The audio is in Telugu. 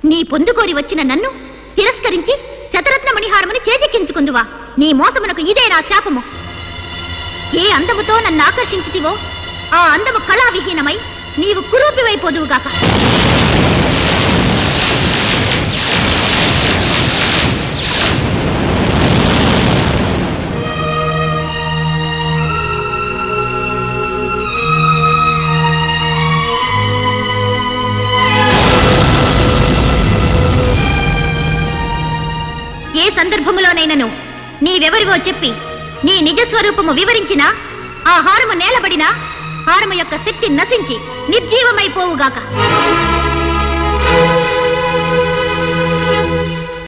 నీ పొందుకోరి వచ్చిన నన్ను తిరస్కరించి శతరత్న మణిహారముని చేజెక్కించుకుందువా? నీ మోసమునకు ఇదే నా శాపము. ఏ అందముతో నన్ను ఆకర్షించితివో ఆ అందము కళావిహీనమై నీవు కురూపివైపోదువుగాక. ఏ సందర్భములోనైనను నీవెవరివో చెప్పి నీ నిజస్వరూపము వివరించినా ఆ హారము నేలబడినా హారము యొక్క శక్తి నశించి నిర్జీవమైపోవుగాక.